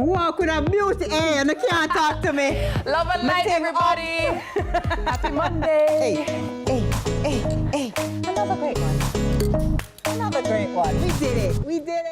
Walk with a beauty. Hey, and you can't talk to me. Love and light, everybody. Happy Monday. Hey. Another great one. Another great one. We did it. We did it.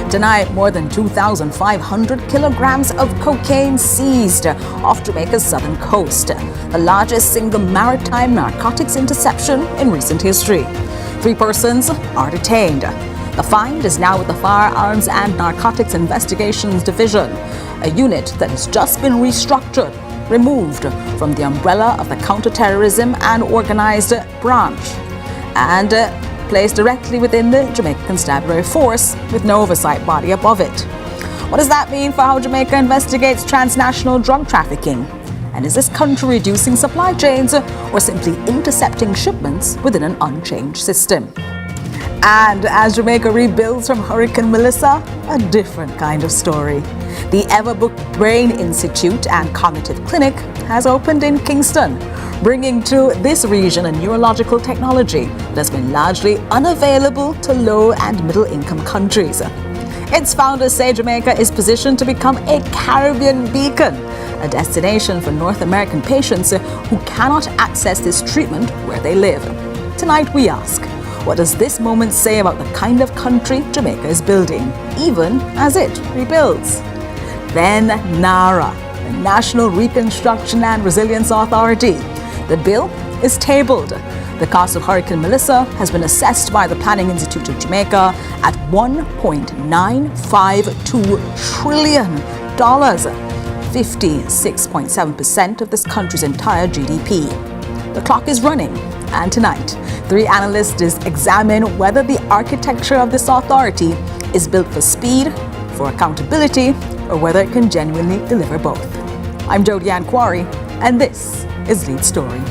Tonight, more than 2,500 kilograms of cocaine seized off Jamaica's southern coast, the largest single maritime narcotics interception in recent history. 3 persons are detained. The find is now with the Firearms and Narcotics Investigations Division, a unit that has just been restructured, removed from the umbrella of the Counterterrorism and Organized Branch, and placed directly within the Jamaica Constabulary Force with no oversight body above it. What does that mean for how Jamaica investigates transnational drug trafficking? And is this country reducing supply chains or simply intercepting shipments within an unchanged system? And as Jamaica rebuilds from Hurricane Melissa, a different kind of story. The Everbook Brain Institute and Cognitive Clinic has opened in Kingston, bringing to this region a neurological technology that has been largely unavailable to low and middle income countries. Its founders say Jamaica is positioned to become a Caribbean beacon, a destination for North American patients who cannot access this treatment where they live. Tonight we ask, what does this moment say about the kind of country Jamaica is building, even as it rebuilds? Then NARA, the National Reconstruction and Resilience Authority. The bill is tabled. The cost of Hurricane Melissa has been assessed by the Planning Institute of Jamaica at $1.952 trillion, 56.7% of this country's entire GDP. The clock is running, and tonight, 3 analysts examine whether the architecture of this authority is built for speed, for accountability, or whether it can genuinely deliver both. I'm Jodianne Quarry, and this is Lead Story.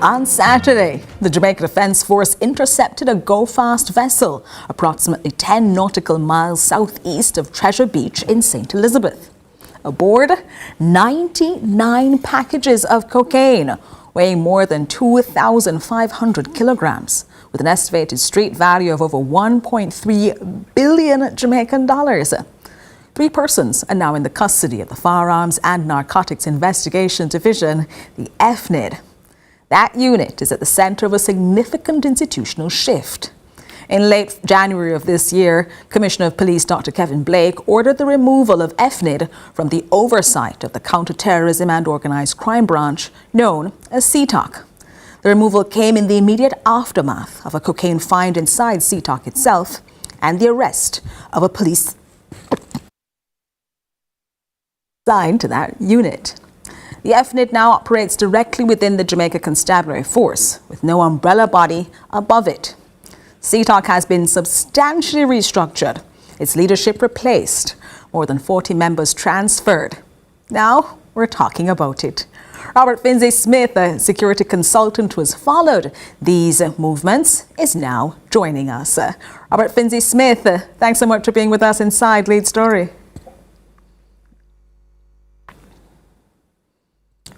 On Saturday, the Jamaica Defence Force intercepted a go-fast vessel approximately 10 nautical miles southeast of Treasure Beach in St. Elizabeth. Aboard, 99 packages of cocaine, weighing more than 2,500 kilograms, with an estimated street value of over 1.3 billion Jamaican dollars. 3 persons are now in the custody of the Firearms and Narcotics Investigation Division, the FNID. That unit is at the center of a significant institutional shift. In late January of this year, Commissioner of Police Dr. Kevin Blake ordered the removal of FNID from the oversight of the Counterterrorism and Organized Crime Branch, known as CTOC. The removal came in the immediate aftermath of a cocaine find inside CTOC itself and the arrest of a police assigned to that unit. The FNID now operates directly within the Jamaica Constabulary Force, with no umbrella body above it. CTOC has been substantially restructured, its leadership replaced, more than 40 members transferred. Now we're talking about it. Robert Finzi-Smith, a security consultant who has followed these movements, is now joining us. Robert Finzi-Smith, thanks so much for being with us inside Lead Story.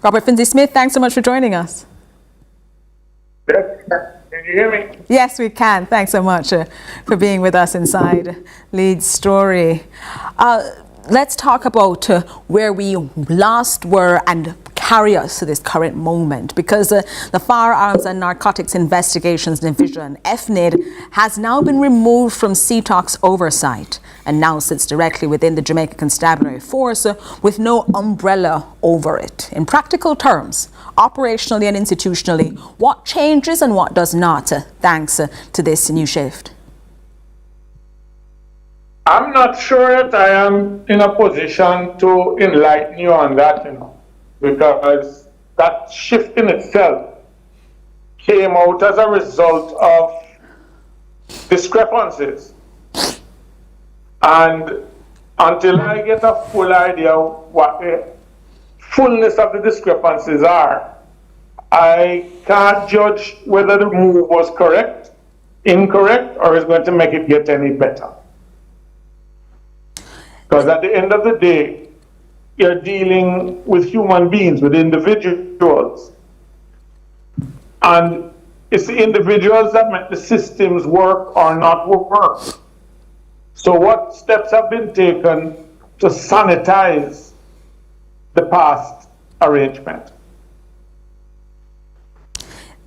Robert Finzi-Smith, thanks so much for joining us. Yes. Can you hear me? Yes, we can. Thanks so much for being with us inside Lead Story. Let's talk about where we last were and carry us to this current moment, because the Firearms and Narcotics Investigations Division, FNID, has now been removed from CTOC's oversight and now sits directly within the Jamaica Constabulary Force with no umbrella over it. In practical terms, operationally and institutionally, what changes and what does not, thanks to this new shift? I'm not sure that I am in a position to enlighten you on that, because that shift in itself came out as a result of discrepancies. And until I get a full idea of what the fullness of the discrepancies are, I can't judge whether the move was correct, incorrect, or is going to make it get any better. Because at the end of the day, you're dealing with human beings, with individuals. And it's the individuals that make the systems work or not work. So what steps have been taken to sanitize the past arrangement?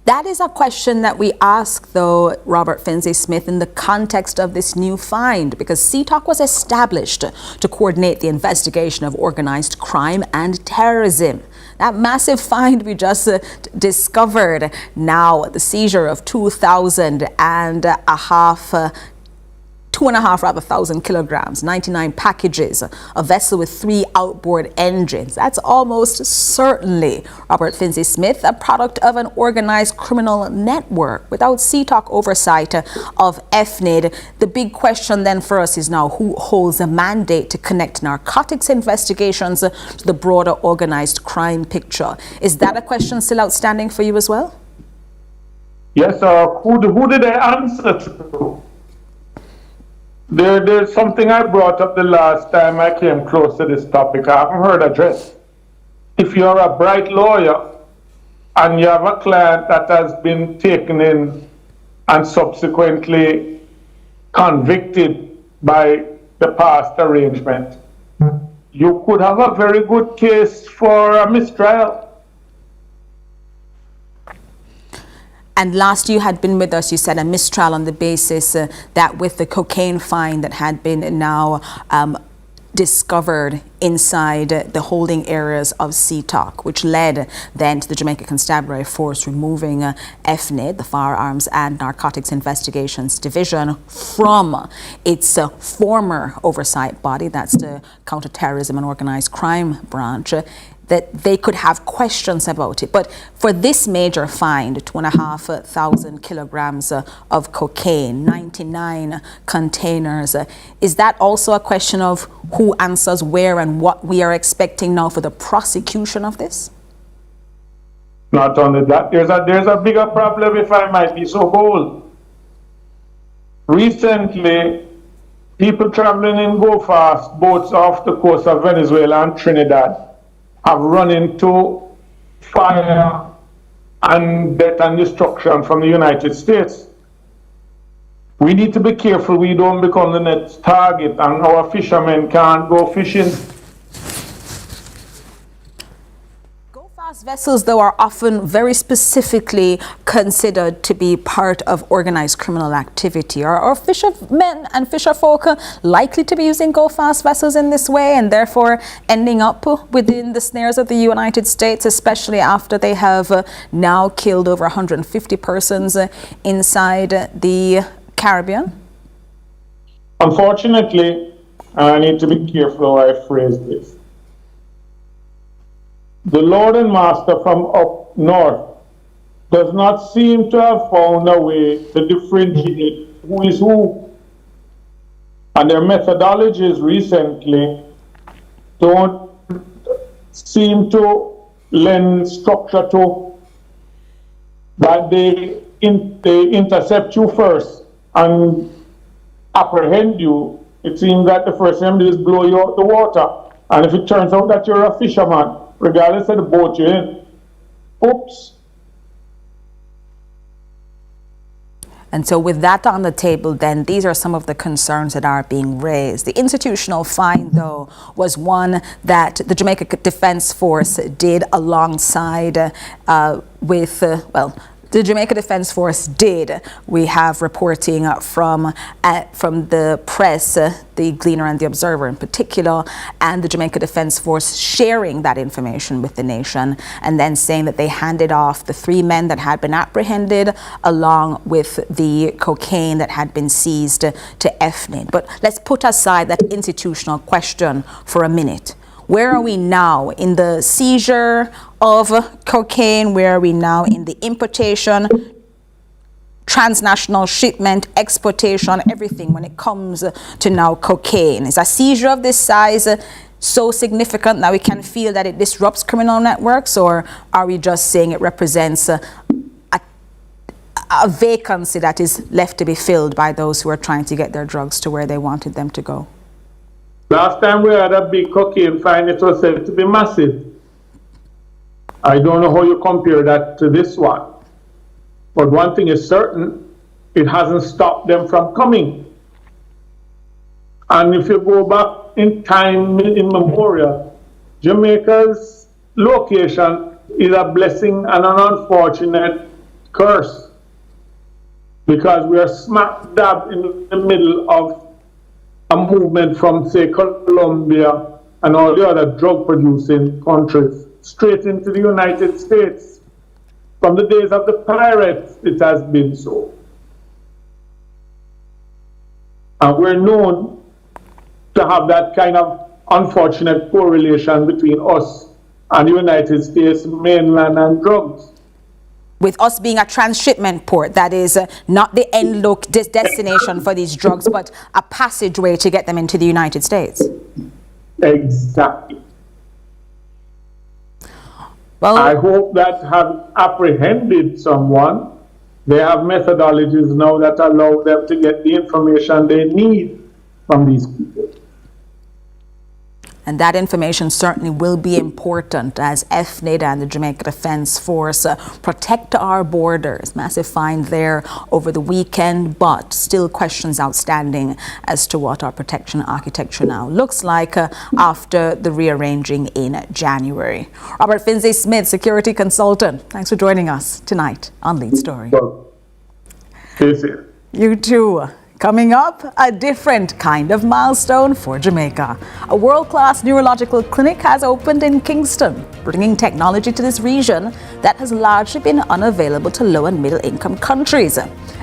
That is a question that we ask, though, Robert Finzi-Smith, in the context of this new find, because CTOC was established to coordinate the investigation of organized crime and terrorism. That massive find we just discovered now, the seizure of 2,500 kilograms, 99 packages, a vessel with 3 outboard engines. That's almost certainly, Robert Finzi-Smith, a product of an organized criminal network without CTOC oversight of FNID. The big question then for us is now who holds a mandate to connect narcotics investigations to the broader organized crime picture. Is that a question still outstanding for you as well? Yes, who did I answer to? There's something I brought up the last time I came close to this topic. I haven't heard addressed. If you're a bright lawyer and you have a client that has been taken in and subsequently convicted by the past arrangement, you could have a very good case for a mistrial. And last you had been with us, you said a mistrial on the basis that with the cocaine find that had been now discovered inside the holding areas of CTOC, which led then to the Jamaica Constabulary Force removing FNID, the Firearms and Narcotics Investigations Division, from its former oversight body, that's the Counterterrorism and Organized Crime branch, that they could have questions about it. But for this major find, 2,500 kilograms of cocaine, 99 containers, is that also a question of who answers where and what we are expecting now for the prosecution of this? Not only that, there's a bigger problem, if I might be so bold. Recently, people traveling in go-fast boats off the coast of Venezuela and Trinidad have run into fire and death and destruction from the United States. We need to be careful we don't become the next target and our fishermen can't go fishing. Go-fast vessels, though, are often very specifically considered to be part of organized criminal activity. Are fishermen and fisherfolk likely to be using go-fast vessels in this way and therefore ending up within the snares of the United States, especially after they have now killed over 150 persons inside the Caribbean? Unfortunately, I need to be careful how I phrase this. The Lord and Master from up north does not seem to have found a way to differentiate who is who. And their methodologies recently don't seem to lend structure to that they intercept you first and apprehend you. It seems that the first thing they do is blow you out the water. And if it turns out that you're a fisherman, regardless of the boat you're in, oops. And so with that on the table, then, these are some of the concerns that are being raised. The institutional fine, though, was one that the Jamaica Defense Force did alongside the Jamaica Defense Force did. We have reporting from the press, the Gleaner and the Observer in particular, and the Jamaica Defense Force sharing that information with the nation and then saying that they handed off the 3 men that had been apprehended along with the cocaine that had been seized to FNID. But let's put aside that institutional question for a minute. Where are we now in the seizure of cocaine? Where are we now in the importation, transnational shipment, exportation, everything when it comes to now cocaine? Is a seizure of this size so significant that we can feel that it disrupts criminal networks, or are we just saying it represents a vacancy that is left to be filled by those who are trying to get their drugs to where they wanted them to go? Last time we had a big cocaine fine, it was said to be massive. I don't know how you compare that to this one. But one thing is certain, it hasn't stopped them from coming. And if you go back in time immemorial, Jamaica's location is a blessing and an unfortunate curse, because we are smack dab in the middle of a movement from, say, Colombia and all the other drug-producing countries straight into the United States. From the days of the pirates, it has been so. And we're known to have that kind of unfortunate correlation between us and the United States mainland and drugs. With us being a transshipment port, that is not the end destination for these drugs, but a passageway to get them into the United States. Exactly. Well, I hope that have apprehended someone. They have methodologies now that allow them to get the information they need from these people. And that information certainly will be important as FNID and the Jamaica Defense Force protect our borders. Massive fine there over the weekend, but still questions outstanding as to what our protection architecture now looks like after the rearranging in January. Robert Finlay-Smith, security consultant, thanks for joining us tonight on Lead Story. Well, you too. Coming up, a different kind of milestone for Jamaica. A world-class neurological clinic has opened in Kingston, bringing technology to this region that has largely been unavailable to low and middle income countries.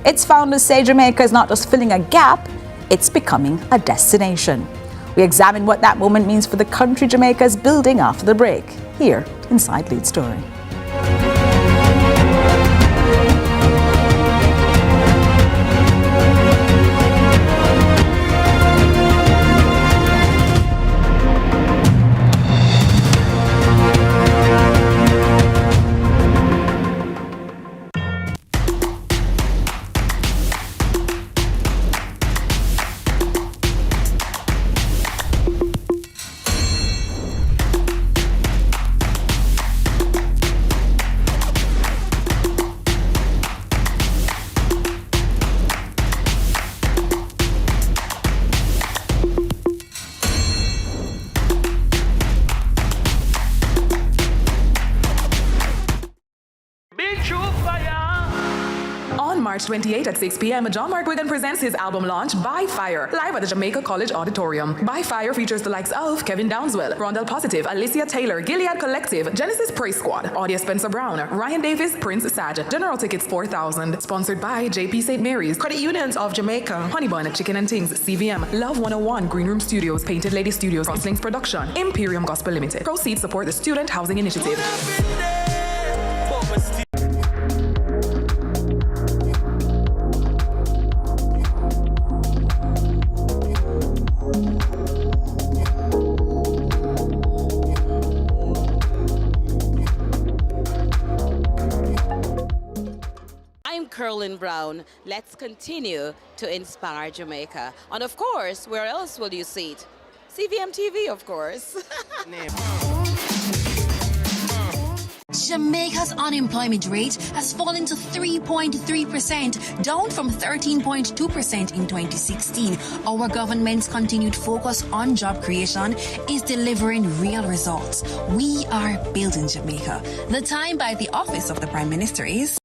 Its founders say Jamaica is not just filling a gap, it's becoming a destination. We examine what that moment means for the country Jamaica is building after the break, here inside Lead Story. On March 28 at 6 p.m., John Mark Wigan presents his album launch, By Fire, live at the Jamaica College Auditorium. By Fire features the likes of Kevin Downswell, Rondell Positive, Alicia Taylor, Gilead Collective, Genesis Praise Squad, Audia Spencer Brown, Ryan Davis, Prince Saj. General tickets $4,000. Sponsored by JP St. Mary's, Credit Unions of Jamaica, Honey Bun, Chicken and Things, CVM, Love 101, Green Room Studios, Painted Lady Studios, Crosslinks Production, Imperium Gospel Limited. Proceeds support the Student Housing Initiative. Curlin Brown. Let's continue to inspire Jamaica. And of course, where else will you see it? CVM TV, of course. Jamaica's unemployment rate has fallen to 3.3%, down from 13.2% in 2016. Our government's continued focus on job creation is delivering real results. We are building Jamaica. The time by the Office of the Prime Minister is...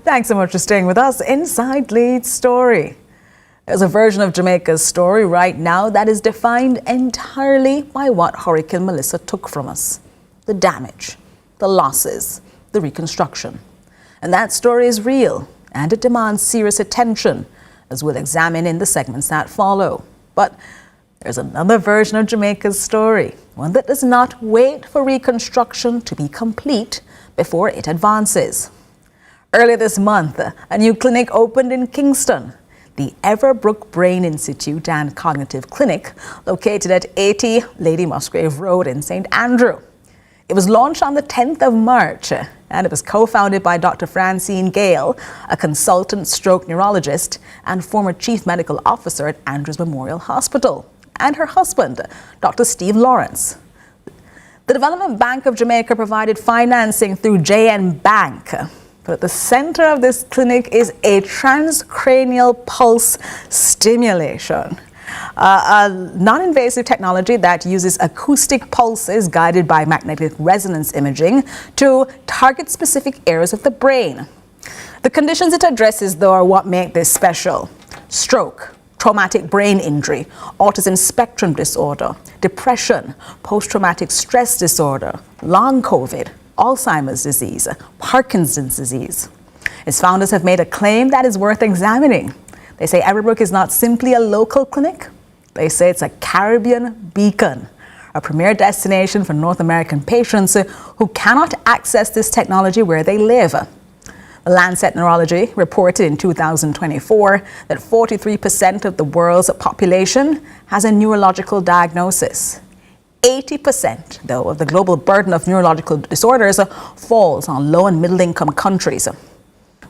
Thanks so much for staying with us inside Lead Story. There's a version of Jamaica's story right now that is defined entirely by what Hurricane Melissa took from us. The damage, the losses, the reconstruction. And that story is real, and it demands serious attention, as we'll examine in the segments that follow. But there's another version of Jamaica's story, one that does not wait for reconstruction to be complete before it advances. Earlier this month, a new clinic opened in Kingston, the Everbrook Brain Institute and Cognitive Clinic, located at 80 Lady Musgrave Road in St. Andrew. It was launched on the 10th of March, and it was co-founded by Dr. Francine Gale, a consultant stroke neurologist and former chief medical officer at Andrews Memorial Hospital, and her husband, Dr. Steve Lawrence. The Development Bank of Jamaica provided financing through JN Bank. But at the center of this clinic is a transcranial pulse stimulation, a non-invasive technology that uses acoustic pulses guided by magnetic resonance imaging to target specific areas of the brain. The conditions it addresses, though, are what make this special: stroke, traumatic brain injury, autism spectrum disorder, depression, post-traumatic stress disorder, long COVID, Alzheimer's disease, Parkinson's disease. Its founders have made a claim that is worth examining. They say Everbrook is not simply a local clinic. They say it's a Caribbean beacon, a premier destination for North American patients who cannot access this technology where they live. The Lancet Neurology reported in 2024 that 43% of the world's population has a neurological diagnosis. 80%, though, of the global burden of neurological disorders falls on low and middle income countries.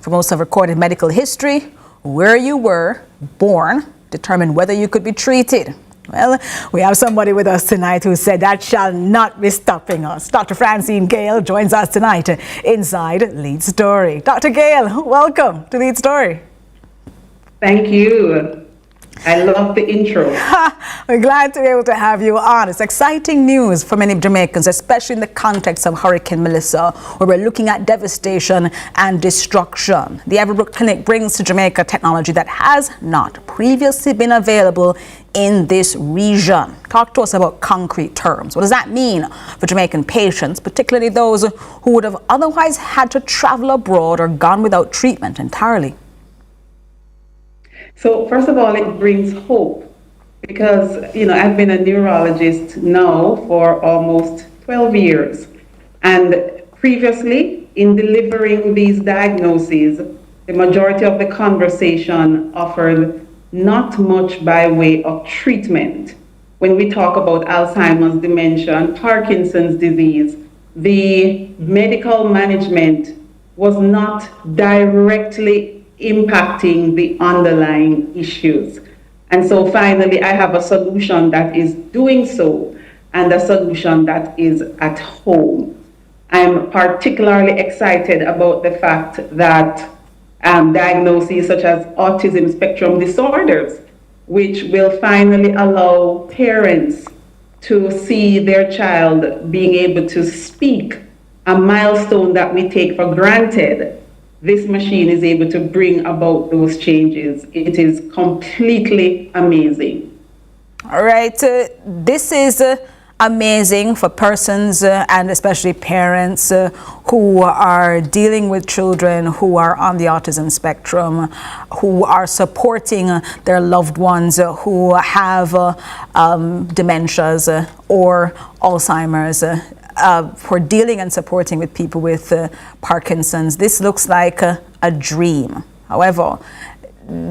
For most of recorded medical history, where you were born determined whether you could be treated. Well, we have somebody with us tonight who said that shall not be stopping us. Dr. Francine Gale joins us tonight inside Lead Story. Dr. Gale, welcome to Lead Story. Thank you. I love the intro. We're glad to be able to have you on. It's exciting news for many Jamaicans, especially in the context of Hurricane Melissa, where we're looking at devastation and destruction. The Everbrook Clinic brings to Jamaica technology that has not previously been available in this region. Talk to us about concrete terms. What does that mean for Jamaican patients, particularly those who would have otherwise had to travel abroad or gone without treatment entirely? So first of all, it brings hope because, I've been a neurologist now for almost 12 years. And previously, in delivering these diagnoses, the majority of the conversation offered not much by way of treatment. When we talk about Alzheimer's, dementia, and Parkinson's disease, the medical management was not directly impacting the underlying issues. And so finally, I have a solution that is doing so and a solution that is at home. I'm particularly excited about the fact that diagnoses such as autism spectrum disorders, which will finally allow parents to see their child being able to speak, a milestone that we take for granted. This machine is able to bring about those changes. It is completely amazing. All right, this is amazing for persons and especially parents who are dealing with children who are on the autism spectrum, who are supporting their loved ones who have dementias or Alzheimer's, for dealing and supporting with people with Parkinson's. This looks like a dream. However,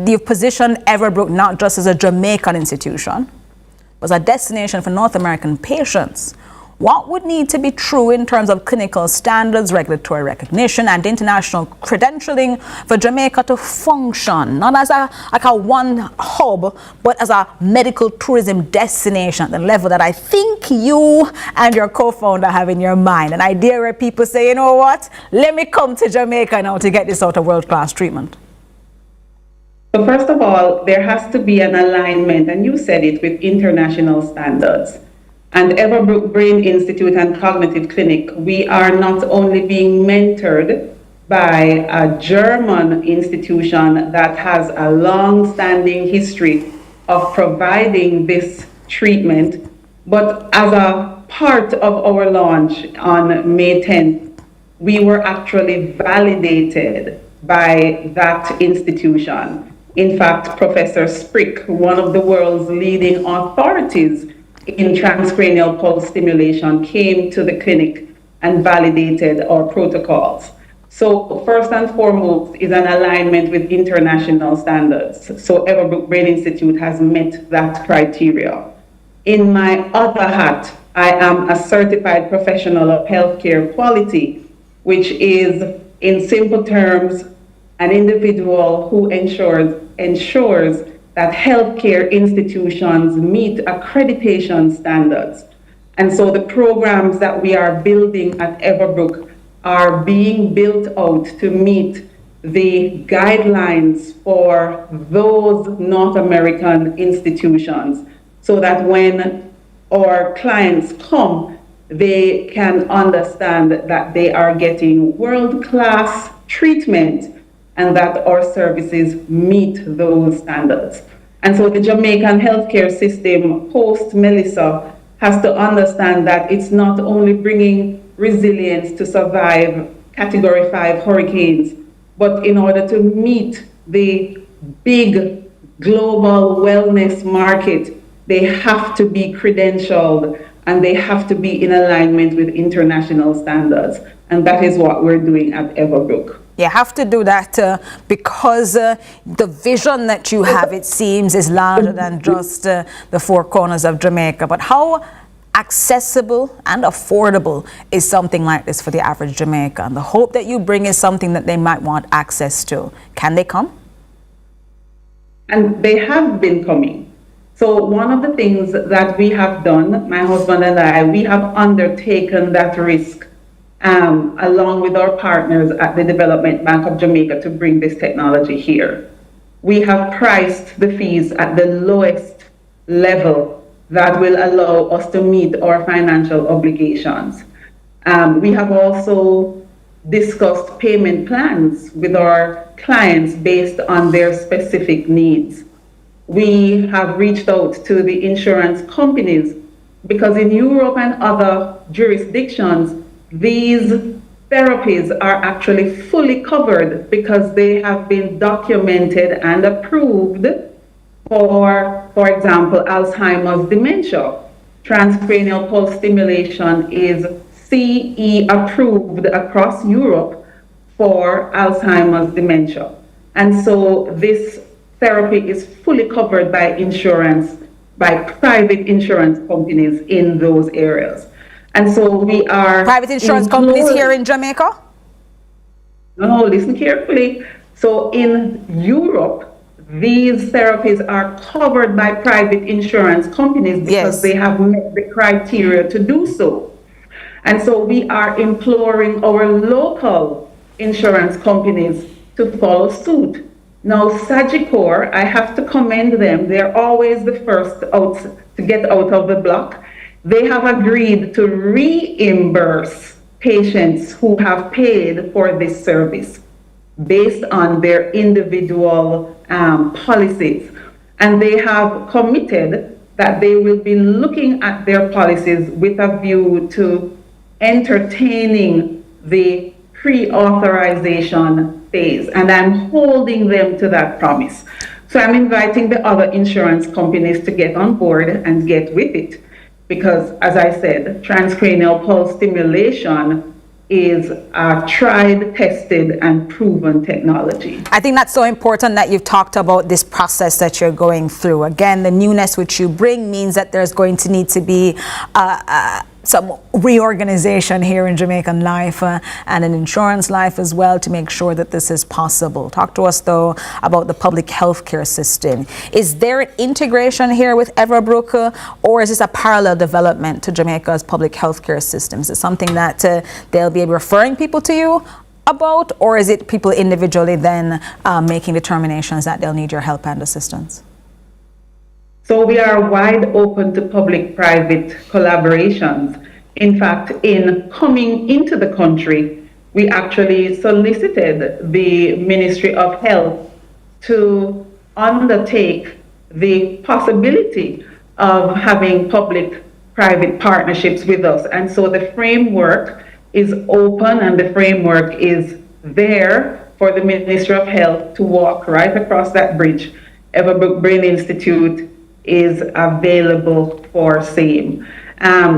you've positioned Everbrook not just as a Jamaican institution, but as a destination for North American patients. What would need to be true in terms of clinical standards, regulatory recognition, and international credentialing for Jamaica to function, not as a one hub, but as a medical tourism destination at the level that I think you and your co-founder have in your mind? An idea where people say, you know what, let me come to Jamaica now to get this sort of world-class treatment. So first of all, there has to be an alignment, and you said it, with international standards. And Everbrook Brain Institute and Cognitive Clinic, we are not only being mentored by a German institution that has a long-standing history of providing this treatment, but as a part of our launch on May 10th, we were actually validated by that institution. In fact, Professor Sprick, one of the world's leading authorities in transcranial pulse stimulation, came to the clinic and validated our protocols. So first and foremost is an alignment with international standards. So Everbrook Brain Institute has met that criteria. In my other hat, I am a certified professional of healthcare quality, which is, in simple terms, an individual who ensures that healthcare institutions meet accreditation standards. And so the programs that we are building at Everbrook are being built out to meet the guidelines for those North American institutions, so that when our clients come, they can understand that they are getting world-class treatment and that our services meet those standards. And so the Jamaican healthcare system, post Melissa, has to understand that it's not only bringing resilience to survive Category 5 hurricanes, but in order to meet the big global wellness market, they have to be credentialed and they have to be in alignment with international standards. And that is what we're doing at Everbrook. You have to do that because the vision that you have, it seems, is larger than just the four corners of Jamaica. But how accessible and affordable is something like this for the average Jamaican? The hope that you bring is something that they might want access to. Can they come? And they have been coming. So one of the things that we have done, my husband and I, we have undertaken that risk along with our partners at the Development Bank of Jamaica to bring this technology here. We have priced the fees at the lowest level that will allow us to meet our financial obligations. We have also discussed payment plans with our clients based on their specific needs. We have reached out to the insurance companies because in Europe and other jurisdictions, these therapies are actually fully covered because they have been documented and approved for example, Alzheimer's dementia. Transcranial pulse stimulation is CE approved across Europe for Alzheimer's dementia. And so this therapy is fully covered by insurance, by private insurance companies in those areas. And so we are... Private insurance companies here in Jamaica? No, listen carefully. So in Europe, these therapies are covered by private insurance companies because they have met the criteria to do so. And so we are imploring our local insurance companies to to follow suit. Now, Sagicor, I have to commend them. They're always the first out to get out of the block. They have agreed to reimburse patients who have paid for this service based on their individual policies. And they have committed that they will be looking at their policies with a view to entertaining the pre-authorization phase. And I'm holding them to that promise. So I'm inviting the other insurance companies to get on board and get with it. Because, as I said, transcranial pulse stimulation is a tried, tested, and proven technology. I think that's so important that you've talked about this process that you're going through. Again, the newness which you bring means that there's going to need to be some reorganization here in Jamaican life and in insurance life as well to make sure that this is possible. Talk to us, though, about the public health care system. Is there an integration here with Everbrook, or is this a parallel development to Jamaica's public health care system? Is it something that they'll be referring people to you about, or is it people individually then making determinations that they'll need your help and assistance? So we are wide open to public-private collaborations. In fact, in coming into the country, we actually solicited the Ministry of Health to undertake the possibility of having public-private partnerships with us. And so the framework is open and the framework is there for the Ministry of Health to walk right across that bridge. Everbrook Brain Institute is available for same.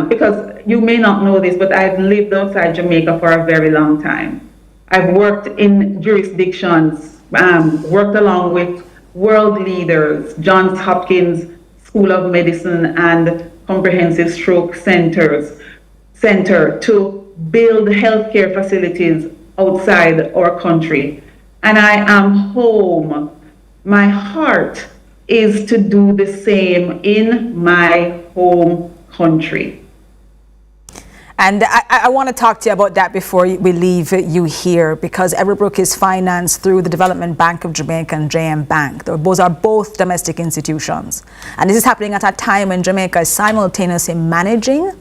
Because you may not know this, but I've lived outside Jamaica for a very long time. I've worked in jurisdictions, worked along with world leaders, Johns Hopkins School of Medicine and Comprehensive Stroke Center to build healthcare facilities outside our country. And I am home. My heart is to do the same in my home country. And I want to talk to you about that before we leave you here, because Everbrook is financed through the Development Bank of Jamaica and JM Bank. Those are both domestic institutions. And this is happening at a time when Jamaica is simultaneously managing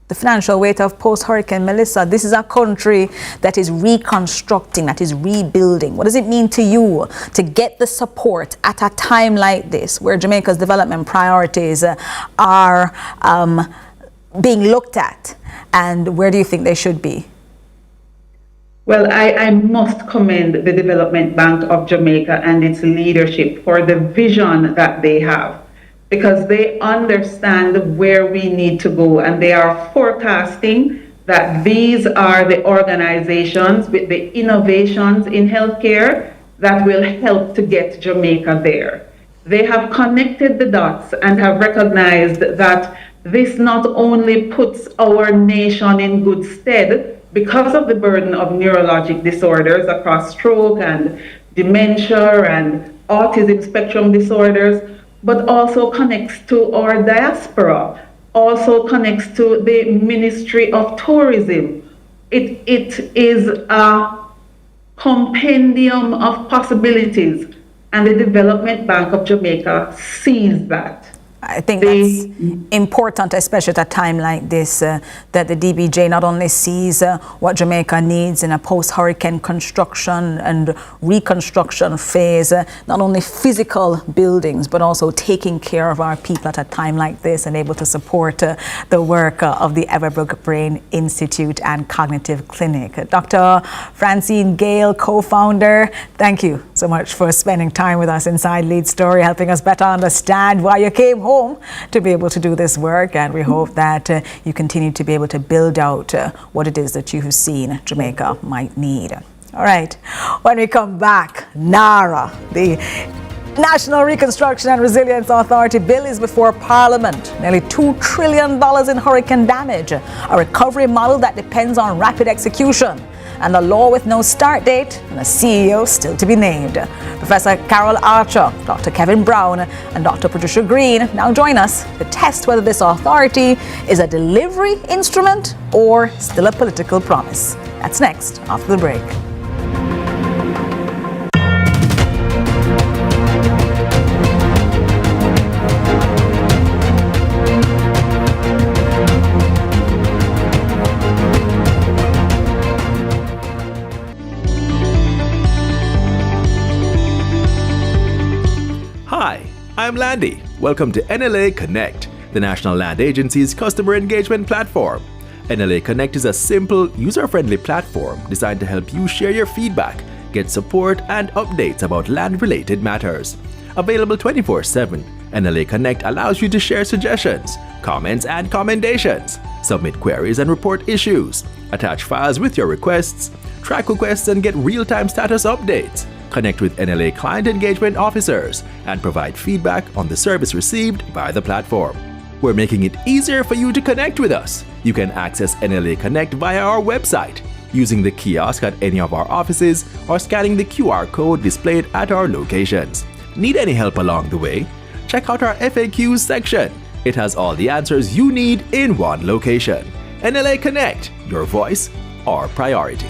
the financial weight of post-Hurricane Melissa. This is a country that is reconstructing, that is rebuilding. What does it mean to you to get the support at a time like this, where Jamaica's development priorities are being looked at, and where do you think they should be? Well, I must commend the Development Bank of Jamaica and its leadership for the vision that they have, because they understand where we need to go, and they are forecasting that these are the organizations with the innovations in healthcare that will help to get Jamaica there. They have connected the dots and have recognized that this not only puts our nation in good stead because of the burden of neurologic disorders across stroke and dementia and autism spectrum disorders, but also connects to our diaspora, also connects to the Ministry of Tourism. It is a compendium of possibilities, and the Development Bank of Jamaica sees that. I think that's important, especially at a time like this, that the DBJ not only sees what Jamaica needs in a post-hurricane construction and reconstruction phase, not only physical buildings, but also taking care of our people at a time like this and able to support the work of the Everbrook Brain Institute and Cognitive Clinic. Dr. Francine Gale, co-founder, thank you so much for spending time with us inside Lead Story, helping us better understand why you came home to be able to do this work, and we hope that you continue to be able to build out what it is that you have seen Jamaica might need. All right, when we come back, NARA, the National Reconstruction and Resilience Authority bill is before Parliament. Nearly $2 trillion in hurricane damage, a recovery model that depends on rapid execution, and a law with no start date and a CEO still to be named. Professor Carol Archer, Dr. Kevin Brown, and Dr. Patricia Green now join us to test whether this authority is a delivery instrument or still a political promise. That's next, after the break. I'm Landy. Welcome to NLA Connect, the National Land Agency's customer engagement platform. NLA Connect is a simple, user-friendly platform designed to help you share your feedback, get support, and updates about land-related matters. Available 24/7, NLA Connect allows you to share suggestions, comments, and commendations, submit queries and report issues, attach files with your requests, track requests and get real-time status updates, connect with NLA client engagement officers, and provide feedback on the service received by the platform. We're making it easier for you to connect with us. You can access NLA Connect via our website, using the kiosk at any of our offices, or scanning the QR code displayed at our locations. Need any help along the way? Check out our FAQs section. It has all the answers you need in one location. NLA Connect, your voice, our priority.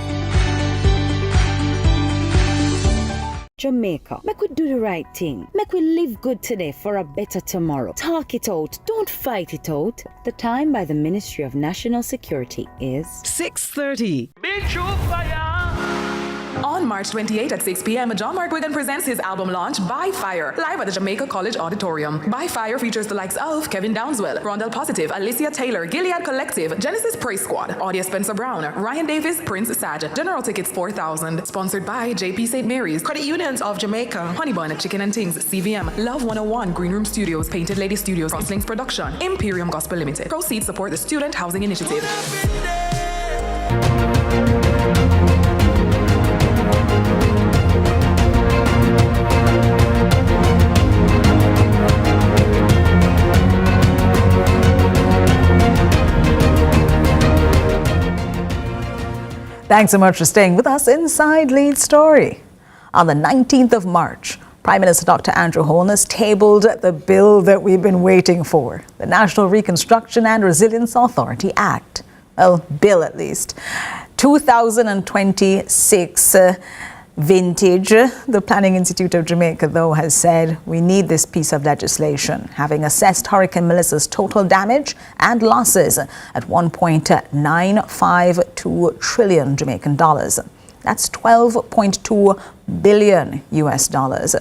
Jamaica, make we do the right thing. Make we live good today for a better tomorrow. Talk it out. Don't fight it out. The time by the Ministry of National Security is 6:30. On March 28 at 6 p.m., John Mark Wigan presents his album launch, By Fire, live at the Jamaica College Auditorium. By Fire features the likes of Kevin Downswell, Rondell Positive, Alicia Taylor, Gilead Collective, Genesis Praise Squad, Audia Spencer Brown, Ryan Davis, Prince Saj. General tickets $4,000. Sponsored by JP St. Mary's, Credit Unions of Jamaica, Honey Bun, Chicken and Things, CVM, Love 101, Green Room Studios, Painted Lady Studios, Crosslings Production, Imperium Gospel Limited. Proceeds support the Student Housing Initiative. Thanks so much for staying with us inside Lead Story. On the 19th of March, Prime Minister Dr. Andrew Holness tabled the bill that we've been waiting for, the National Reconstruction and Resilience Authority Act. Well, bill at least. 2026 vintage. The Planning Institute of Jamaica, though, has said we need this piece of legislation, having assessed Hurricane Melissa's total damage and losses at $1.952 trillion Jamaican dollars. That's 12.2 billion US dollars.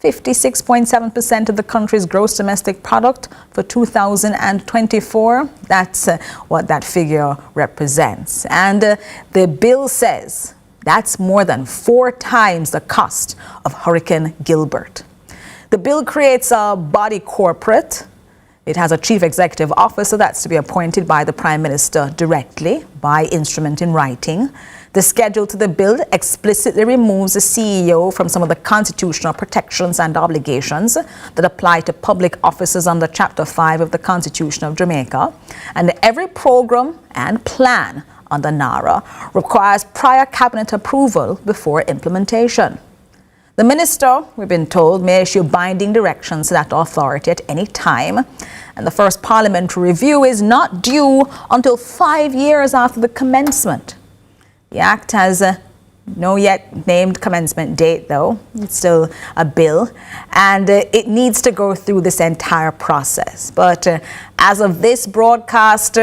56.7% of the country's gross domestic product for 2024. That's what that figure represents. And the bill says that's more than 4 times the cost of Hurricane Gilbert. The bill creates a body corporate. It has a chief executive officer that's to be appointed by the Prime Minister directly by instrument in writing. The schedule to the bill explicitly removes the CEO from some of the constitutional protections and obligations that apply to public officers under Chapter 5 of the Constitution of Jamaica. And every program and plan under NARA requires prior cabinet approval before implementation. The minister, we've been told, may issue binding directions to that authority at any time, and the first parliamentary review is not due until 5 years after the commencement. The Act has no yet named commencement date, though. It's still a bill, and it needs to go through this entire process. But as of this broadcast,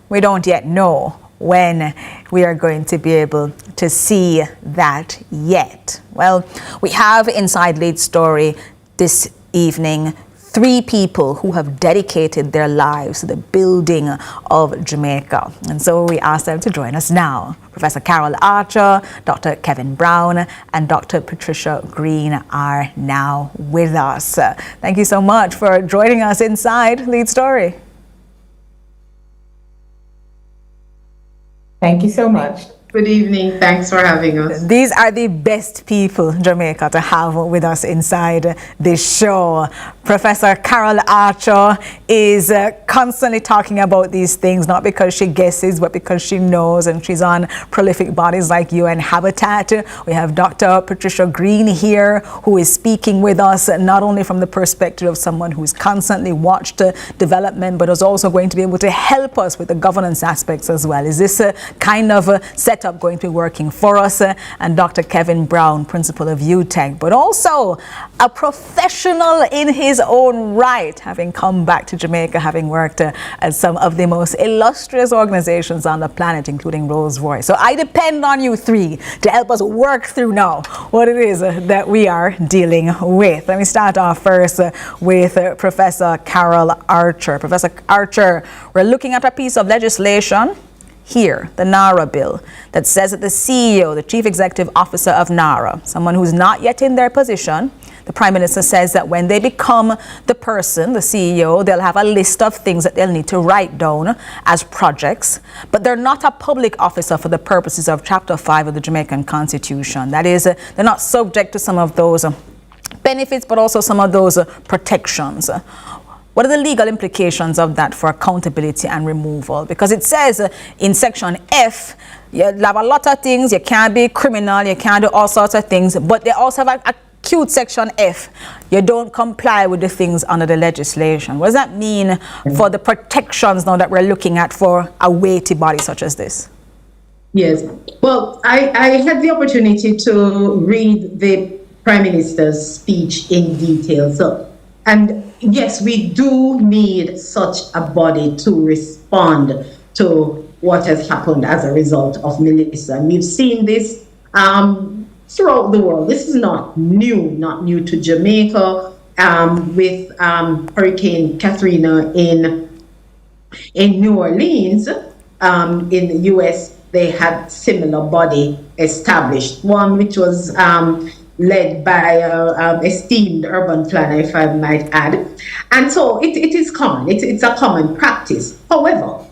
we don't yet know when we are going to be able to see that yet. Well, we have inside Lead Story this evening 3 people who have dedicated their lives to the building of Jamaica. And so we ask them to join us now. Professor Carol Archer, Dr. Kevin Brown, and Dr. Patricia Green are now with us. Thank you so much for joining us inside Lead Story. Thank you so much. Good evening. Thanks for having us. These are the best people, Jamaica, to have with us inside this show. Professor Carol Archer is constantly talking about these things, not because she guesses, but because she knows, and she's on prolific bodies like UN Habitat. We have Dr. Patricia Green here, who is speaking with us, not only from the perspective of someone who's constantly watched development, but is also going to be able to help us with the governance aspects as well. Is this a kind of a setup going to be working for us? And Dr. Kevin Brown, principal of UTech, but also a professional in his his own right, having come back to Jamaica, having worked at some of the most illustrious organizations on the planet, including Rolls-Royce. So I depend on you three to help us work through now what it is that we are dealing with. Let me start off first with Professor Carol Archer. Professor Archer, we're looking at a piece of legislation here, the NARA bill, that says that the CEO, the Chief Executive Officer of NARA, someone who's not yet in their position, the Prime Minister says that when they become the person, the CEO, they'll have a list of things that they'll need to write down as projects, but they're not a public officer for the purposes of Chapter 5 of the Jamaican Constitution. That is, they're not subject to some of those benefits, but also some of those protections. What are the legal implications of that for accountability and removal? Because it says in Section F, you have a lot of things, you can't be criminal, you can't do all sorts of things, but they also have a cute Section F. You don't comply with the things under the legislation. What does that mean for the protections now that we're looking at for a weighty body such as this? Yes. Well, I had the opportunity to read the Prime Minister's speech in detail. And yes, we do need such a body to respond to what has happened as a result of Melissa. And we've seen this throughout the world. This is not new to Jamaica. With Hurricane Katrina in New Orleans, in the US, they had similar body established. One which was led by an esteemed urban planner, if I might add. And so it is common, it's a common practice. However,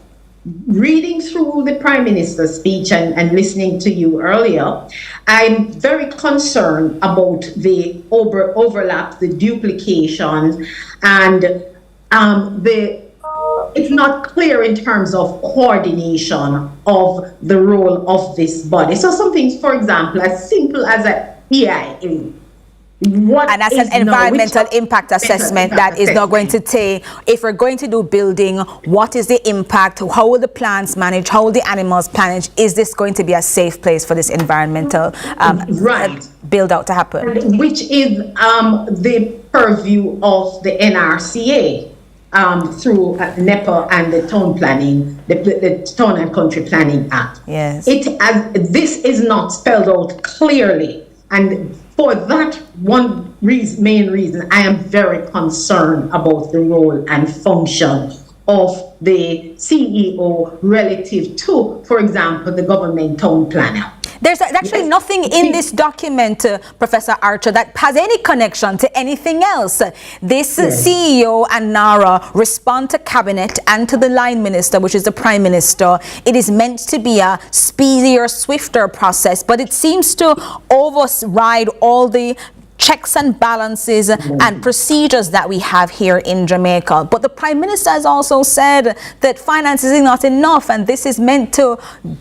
reading through the Prime Minister's speech and listening to you earlier, I'm very concerned about the overlap, the duplication, and it's not clear in terms of coordination of the role of this body. So some things, for example, as simple as a EIA. And that's an environmental impact assessment that is not going to take, if we're going to do building, what is the impact, how will the plants manage, how will the animals manage, is this going to be a safe place for this environmental build out to happen? Which is the purview of the NRCA through NEPA and the Town Planning, the Town and Country Planning Act. Yes. This is not spelled out clearly. And for that main reason, I am very concerned about the role and function of the CEO relative to, for example, the government town planner. There's actually nothing in this document, Professor Archer, that has any connection to anything else. This CEO and NARA respond to Cabinet and to the line minister, which is the Prime Minister. It is meant to be a speedier, swifter process, but it seems to override all the checks and balances and procedures that we have here in Jamaica. But the Prime Minister has also said that finances is not enough, and this is meant to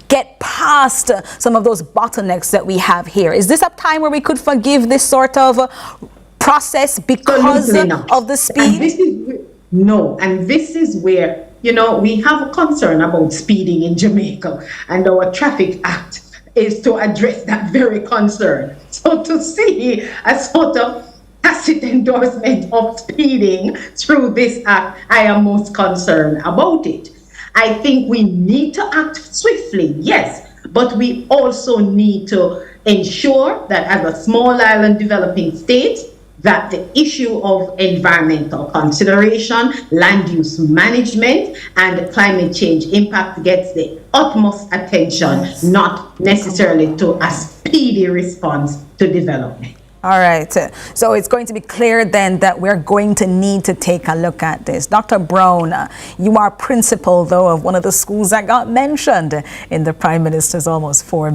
get past some of those bottlenecks that we have here. Is this a time where we could forgive this sort of process because of the speed? And this is where, we have a concern about speeding in Jamaica, and our Traffic Act is to address that very concern. So to see a sort of tacit endorsement of speeding through this act, I am most concerned about it. I think we need to act swiftly, yes, but we also need to ensure that as a small island developing state, that the issue of environmental consideration, land use management, and climate change impact gets the utmost attention, not necessarily to a speedy response to development. All right. So it's going to be clear then that we're going to need to take a look at this. Dr. Brown, you are principal, though, of one of the schools that got mentioned in the Prime Minister's almost 4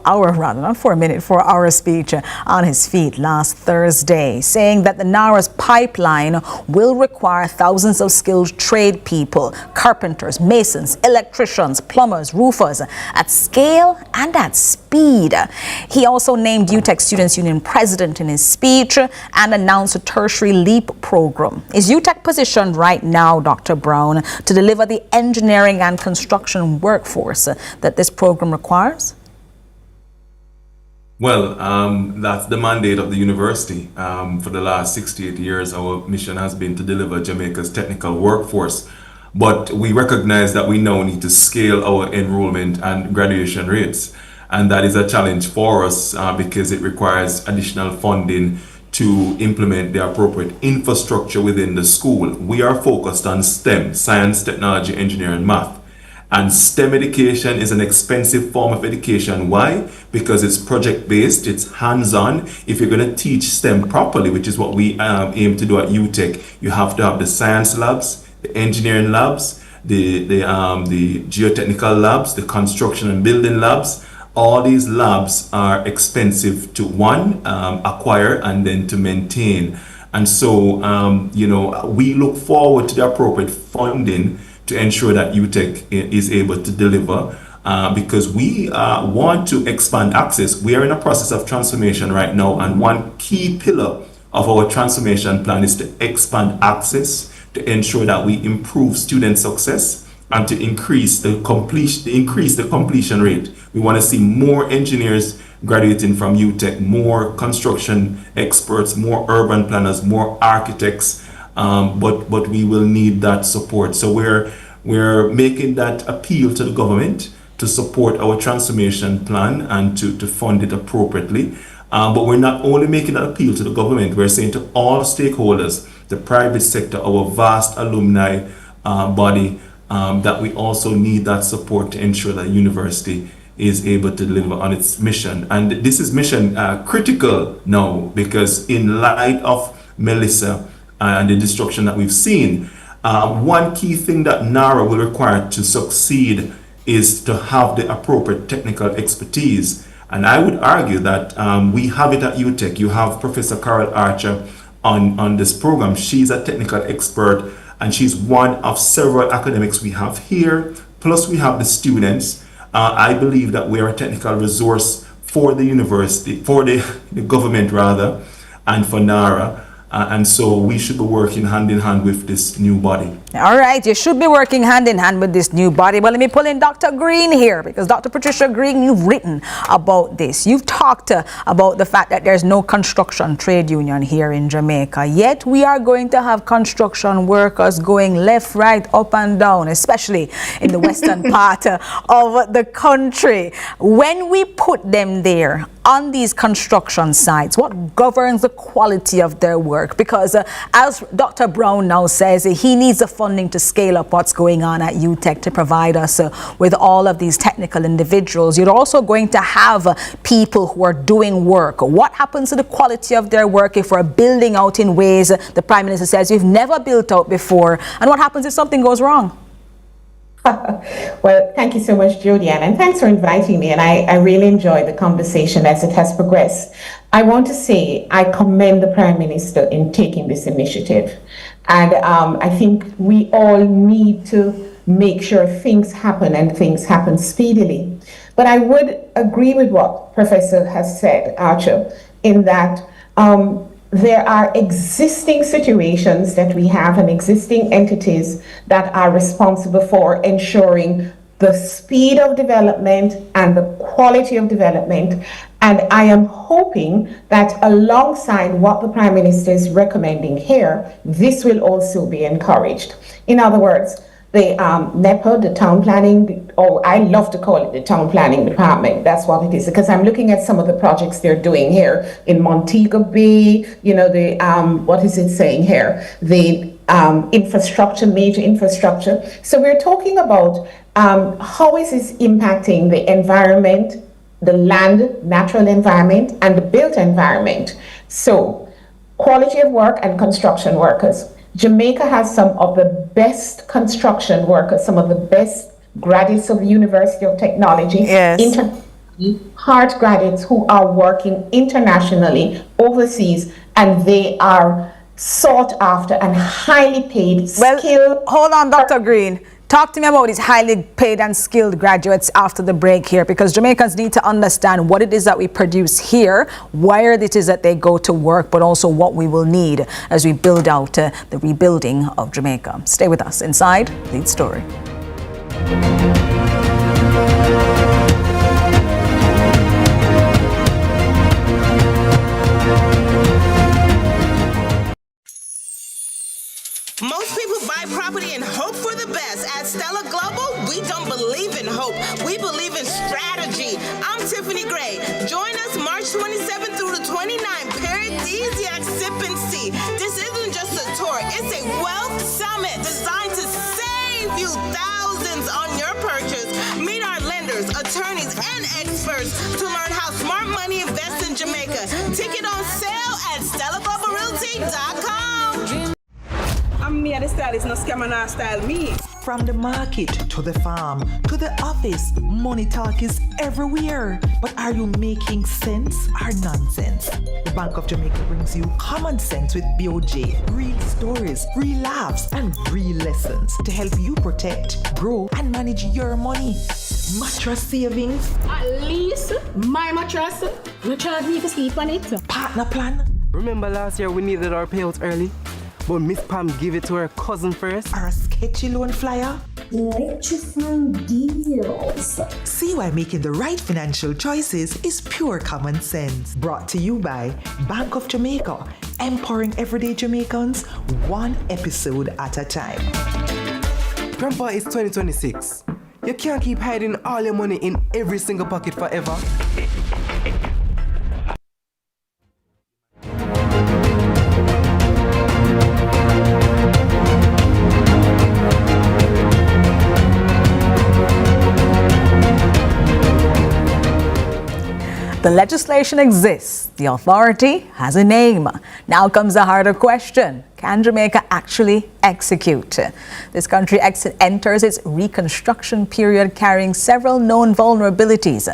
hour speech on his feet last Thursday, saying that the NARA's pipeline will require thousands of skilled trade people, carpenters, masons, electricians, plumbers, roofers, at scale and at speed. He also named UTEC Students Union president in his speech and announced a tertiary LEAP program. Is UTEC positioned right now, Dr. Brown, to deliver the engineering and construction workforce that this program requires? Well, that's the mandate of the university. For the last 68 years, our mission has been to deliver Jamaica's technical workforce. But we recognize that we now need to scale our enrollment and graduation rates. And that is a challenge for us because it requires additional funding to implement the appropriate infrastructure within the school. We are focused on STEM, science, technology, engineering, math. And STEM education is an expensive form of education. Why? Because it's project-based, it's hands-on. If you're going to teach STEM properly, which is what we aim to do at UTech, you have to have the science labs, the engineering labs, the geotechnical labs, the construction and building labs. All these labs are expensive to acquire and then to maintain. And so, we look forward to the appropriate funding to ensure that UTech is able to deliver because we want to expand access. We are in a process of transformation right now, and one key pillar of our transformation plan is to expand access to ensure that we improve student success and to increase the completion rate. We want to see more engineers graduating from UTech, more construction experts, more urban planners, more architects. But we will need that support. So we're making that appeal to the government to support our transformation plan and to fund it appropriately. But we're not only making an appeal to the government, we're saying to all stakeholders, the private sector, our vast alumni body, that we also need that support to ensure that university is able to deliver on its mission. And this is mission critical now because in light of Melissa, and the destruction that we've seen. One key thing that NARA will require to succeed is to have the appropriate technical expertise. And I would argue that we have it at UTech. You have Professor Carol Archer on this program. She's a technical expert and she's one of several academics we have here. Plus we have the students. I believe that we are a technical resource for the university, for the government rather, and for NARA. And so we should be working hand in hand with this new body. All right, you should be working hand in hand with this new body. But let me pull in Dr. Green here, because Dr. Patricia Green, you've written about this. You've talked about the fact that there's no construction trade union here in Jamaica. Yet we are going to have construction workers going left, right, up and down, especially in the western part of the country. When we put them there on these construction sites, what governs the quality of their work? Because as Dr. Brown now says, he needs the funding to scale up what's going on at UTech to provide us with all of these technical individuals. You're also going to have people who are doing work. What happens to the quality of their work if we're building out in ways the Prime Minister says we've never built out before? And what happens if something goes wrong? Well, thank you so much, Jodianne, and thanks for inviting me. And I really enjoyed the conversation as it has progressed. I want to say I commend the Prime Minister in taking this initiative. And I think we all need to make sure things happen and things happen speedily. But I would agree with what Professor has said, Archer, in that there are existing situations that we have and existing entities that are responsible for ensuring the speed of development and the quality of development. And I am hoping that alongside what the Prime Minister is recommending here, this will also be encouraged. In other words, the NEPA, the town planning, or I love to call it the town planning department. That's what it is, because I'm looking at some of the projects they're doing here in Montego Bay, you know, the, what is it saying here? The infrastructure, major infrastructure. So we're talking about how is this impacting the environment, the land, natural environment, and the built environment. So quality of work and construction workers. Jamaica has some of the best construction workers, some of the best graduates of the University of Technology, yes. Hart graduates who are working internationally, overseas, and they are sought after and highly paid, skilled. Hold on, Dr. Green. Talk to me about these highly paid and skilled graduates after the break here, because Jamaicans need to understand what it is that we produce here, where it is that they go to work, but also what we will need as we build out the rebuilding of Jamaica. Stay with us inside Lead Story. property and hope for the best. At Stella Global, we don't believe in hope. We believe in strategy. I'm Tiffany Gray. Join us March 27th through the 29th. Paradisiac Sip and See. This isn't just a tour. It's a wealth summit designed to save you thousands on your purchase. Meet our lenders, attorneys, and experts to learn how smart money invests in Jamaica. Ticket on sale at StellaGlobalRealty.com. I'm me and the stylist, no scam and style me. From the market to the farm to the office, money talk is everywhere. But are you making sense or nonsense? The Bank of Jamaica brings you common sense with BOJ. Real stories, real laughs, and real lessons to help you protect, grow, and manage your money. Mattress savings. At least my mattress, you charge me to sleep on it. Partner plan. Remember last year we needed our payouts early? But Miss Pam gave it to her cousin first. Or a sketchy loan flyer. Electrifying deals. See why making the right financial choices is pure common sense. Brought to you by Bank of Jamaica, empowering everyday Jamaicans one episode at a time. Grandpa, it's 2026. You can't keep hiding all your money in every single pocket forever. The legislation exists. The authority has a name. Now comes the harder question. Can Jamaica actually execute? This country enters its reconstruction period carrying several known vulnerabilities.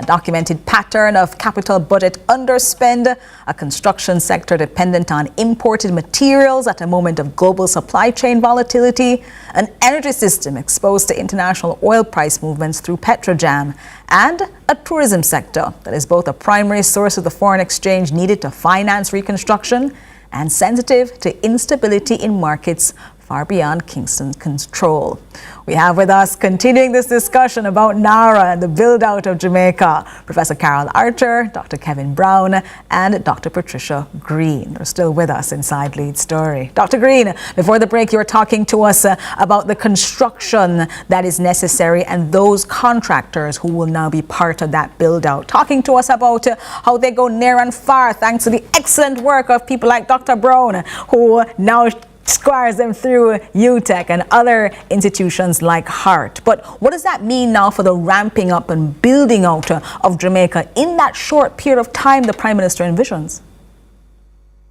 A documented pattern of capital budget underspend, a construction sector dependent on imported materials at a moment of global supply chain volatility, an energy system exposed to international oil price movements through Petrojam, and a tourism sector that is both a primary source of the foreign exchange needed to finance reconstruction and sensitive to instability in markets far beyond Kingston's control. We have with us, continuing this discussion about NARA and the build-out of Jamaica, Professor Carol Archer, Dr. Kevin Brown, and Dr. Patricia Green. They're still with us inside Lead Story. Dr. Green, before the break, you were talking to us about the construction that is necessary and those contractors who will now be part of that build-out. Talking to us about how they go near and far thanks to the excellent work of people like Dr. Brown, who now squires them through UTEC and other institutions like HART. But what does that mean now for the ramping up and building out of Jamaica in that short period of time the Prime Minister envisions?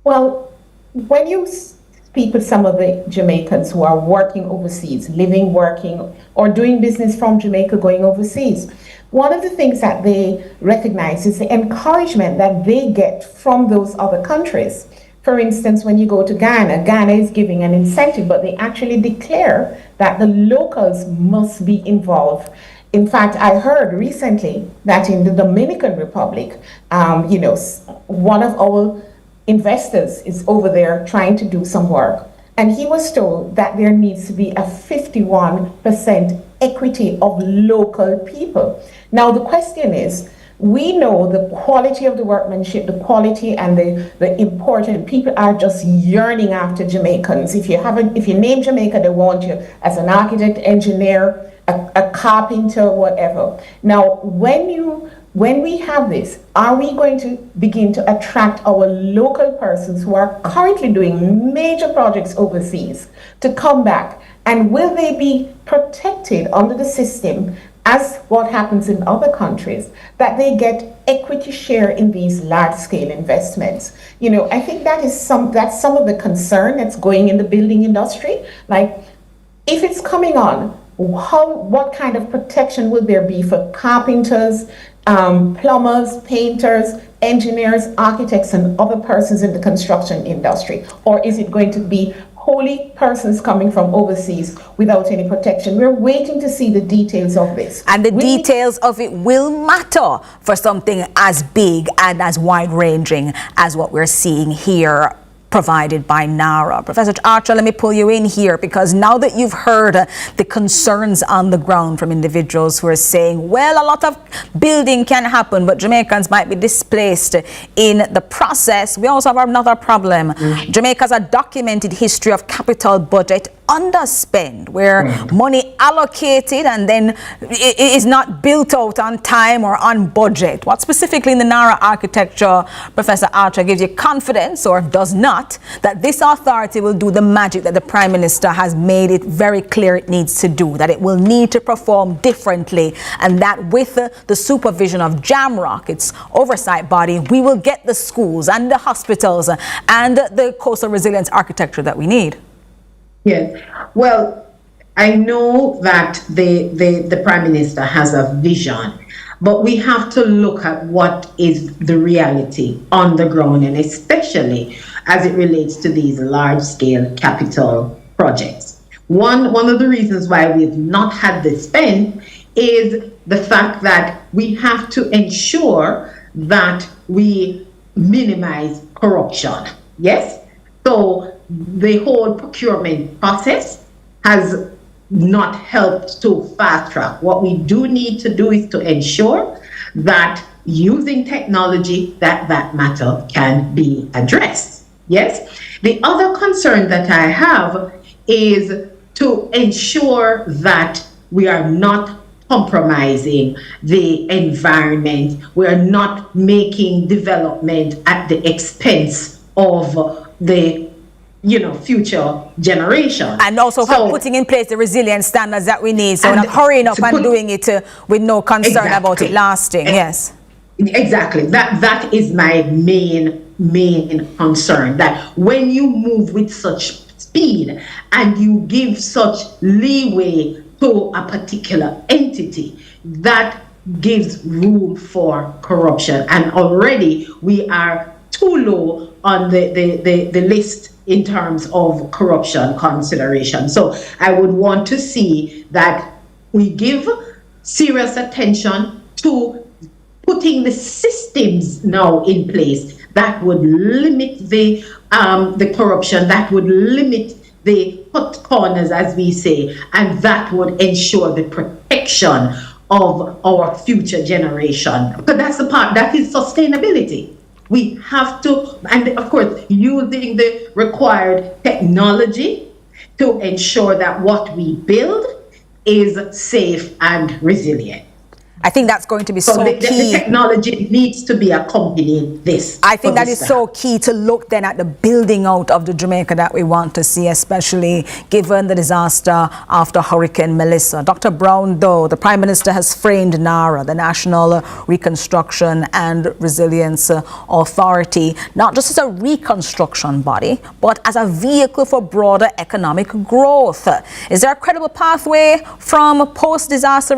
Well, when you speak with some of the Jamaicans who are working overseas, living, working, or doing business from Jamaica going overseas, one of the things that they recognize is the encouragement that they get from those other countries. For instance, when you go to Ghana, Ghana is giving an incentive, but they actually declare that the locals must be involved. In fact, I heard recently that in the Dominican Republic, one of our investors is over there trying to do some work. And he was told that there needs to be a 51% equity of local people. Now, the question is, we know the quality of the workmanship, the quality and the important people are just yearning after Jamaicans. If you name Jamaica, they want you as an architect, engineer, a carpenter, whatever. Now, when we have this, are we going to begin to attract our local persons who are currently doing major projects overseas to come back? And will they be protected under the system as what happens in other countries, that they get equity share in these large-scale investments? I think that's some of the concern that's going in the building industry. Like, if it's coming on, what kind of protection will there be for carpenters, plumbers, painters, engineers, architects, and other persons in the construction industry? Or is it going to be wholly persons coming from overseas without any protection? We're waiting to see the details of this. And the details of it will matter for something as big and as wide-ranging as what we're seeing here provided by NARA. Professor Archer, let me pull you in here, because now that you've heard the concerns on the ground from individuals who are saying, well, a lot of building can happen, but Jamaicans might be displaced in the process. We also have another problem. Jamaica has a documented history of capital budget underspend, where money allocated and then it is not built out on time or on budget? What specifically in the NARA architecture, Professor Archer, gives you confidence, or does not, that this authority will do the magic that the Prime Minister has made it very clear it needs to do, that it will need to perform differently, and that with the supervision of JAMROC, its oversight body, we will get the schools and the hospitals and the coastal resilience architecture that we need? Yes. Well, I know that the Prime Minister has a vision, but we have to look at what is the reality on the ground, and especially as it relates to these large-scale capital projects. One of the reasons why we've not had the spend is the fact that we have to ensure that we minimize corruption. Yes? So the whole procurement process has not helped to fast track. What we do need to do is to ensure that using technology that matter can be addressed. Yes? The other concern that I have is to ensure that we are not compromising the environment. We are not making development at the expense of the future generation. And also putting in place the resilience standards that we need. So we're not hurrying up and doing it with no concern about it lasting. Yes. Exactly. That is my main concern, that when you move with such speed and you give such leeway to a particular entity, that gives room for corruption. And already we are too low on the list in terms of corruption consideration. So I would want to see that we give serious attention to putting the systems now in place that would limit the corruption, that would limit the cut corners, as we say, and that would ensure the protection of our future generation. Because that's the part, that is sustainability. We have to, and of course, using the required technology to ensure that what we build is safe and resilient. I think that's going to be so key. The technology needs to be accompanying this. I think that is so key, to look then at the building out of the Jamaica that we want to see, especially given the disaster after Hurricane Melissa. Dr. Brown, though, the Prime Minister has framed NARA, the National Reconstruction and Resilience Authority, not just as a reconstruction body, but as a vehicle for broader economic growth. Is there a credible pathway from post-disaster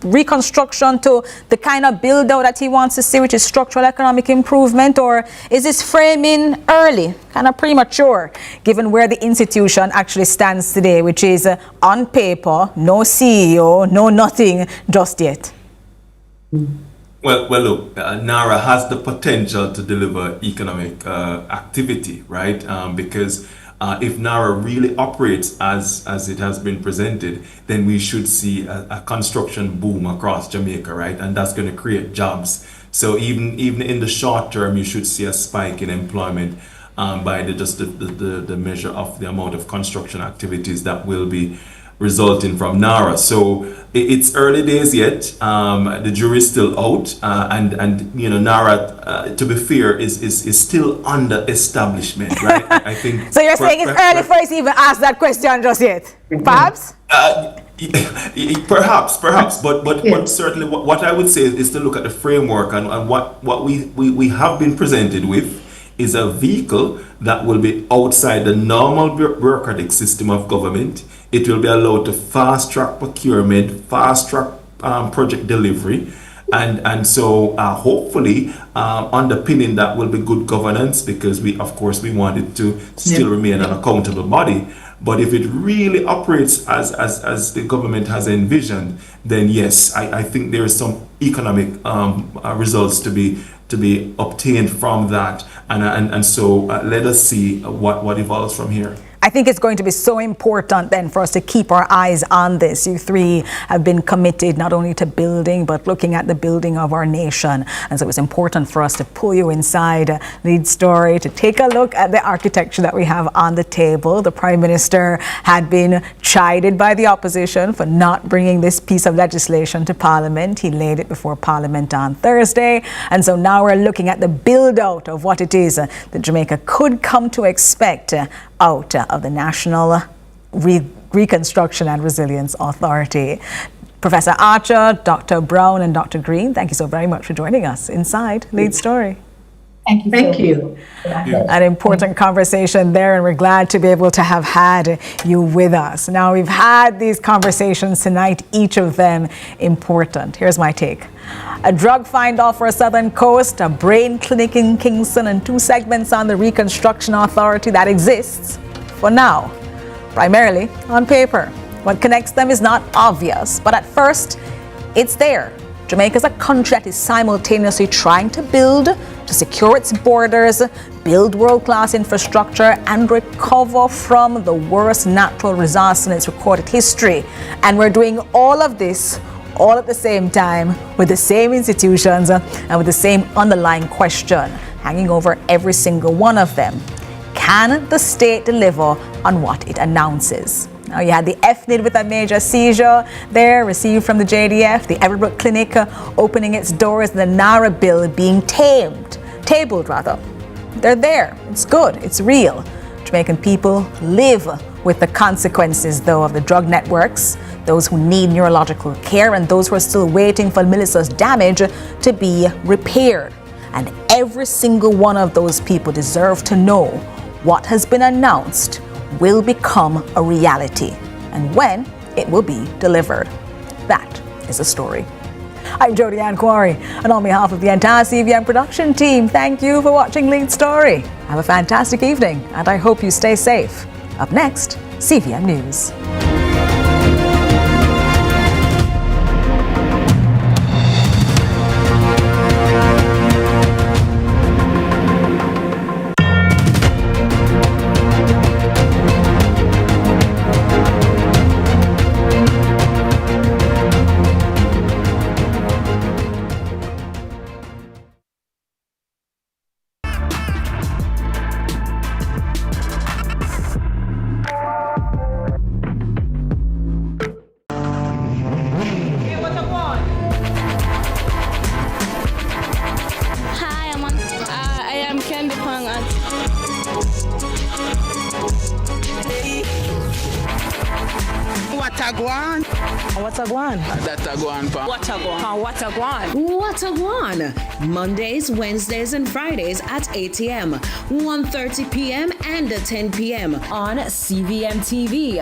reconstruction to the kind of build out that he wants to see, which is structural economic improvement? Or is this framing early, kind of premature, given where the institution actually stands today, which is on paper, no CEO, no nothing just yet? Well, look, NARA has the potential to deliver economic activity, right? Because if NARA really operates as it has been presented, then we should see a construction boom across Jamaica, right? And that's going to create jobs. So even in the short term, you should see a spike in employment by the measure of the amount of construction activities that will be resulting from NARA. So it's early days yet. The jury's still out, and NARA, to be fair, is still under establishment, right? I think. So you're saying it's early for us to even ask that question just yet, perhaps? Perhaps, but certainly what I would say is to look at the framework, and what we have been presented with is a vehicle that will be outside the normal bureaucratic system of government. It will be allowed to fast-track procurement, fast-track project delivery, and so hopefully underpinning that will be good governance, because we want it to still remain an accountable body. But if it really operates as the government has envisioned, then yes, I think there is some economic results to be obtained from that, and so let us see what evolves from here. I think it's going to be so important then for us to keep our eyes on this. You three have been committed not only to building, but looking at the building of our nation. And so it's important for us to pull you inside Lead Story to take a look at the architecture that we have on the table. The Prime Minister had been chided by the opposition for not bringing this piece of legislation to Parliament. He laid it before Parliament on Thursday. And so now we're looking at the build out of what it is that Jamaica could come to expect out of the National Reconstruction and Resilience Authority. Professor Archer, Dr. Brown and Dr. Green, thank you so very much for joining us inside Lead Story. Thank you. Thank you. An important conversation there, and we're glad to be able to have had you with us. Now, we've had these conversations tonight, each of them important. Here's my take. A drug find-off for Southern Coast, a brain clinic in Kingston, and 2 segments on the Reconstruction Authority that exists for now, primarily on paper. What connects them is not obvious, but at first, it's there. Jamaica is a country that is simultaneously trying to build, to secure its borders, build world-class infrastructure, and recover from the worst natural disaster in its recorded history. And we're doing all of this all at the same time with the same institutions and with the same underlying question hanging over every single one of them. Can the state deliver on what it announces? Now, you had the FNID with a major seizure there received from the JDF, the Everbrook Clinic opening its doors, and the NARA bill being tabled. They're there. It's good. It's real. Jamaican people live with the consequences, though, of the drug networks, those who need neurological care, and those who are still waiting for Melissa's damage to be repaired. And every single one of those people deserve to know what has been announced will become a reality, and when it will be delivered. That is a story. I'm Jody Ann Quarry, and on behalf of the entire CVM production team, thank you for watching Lead Story. Have a fantastic evening, and I hope you stay safe. Up next, CVM News. Watagwan. Mondays, Wednesdays, and Fridays at 8 a.m., 1:30 p.m. and 10 p.m. on CVM TV.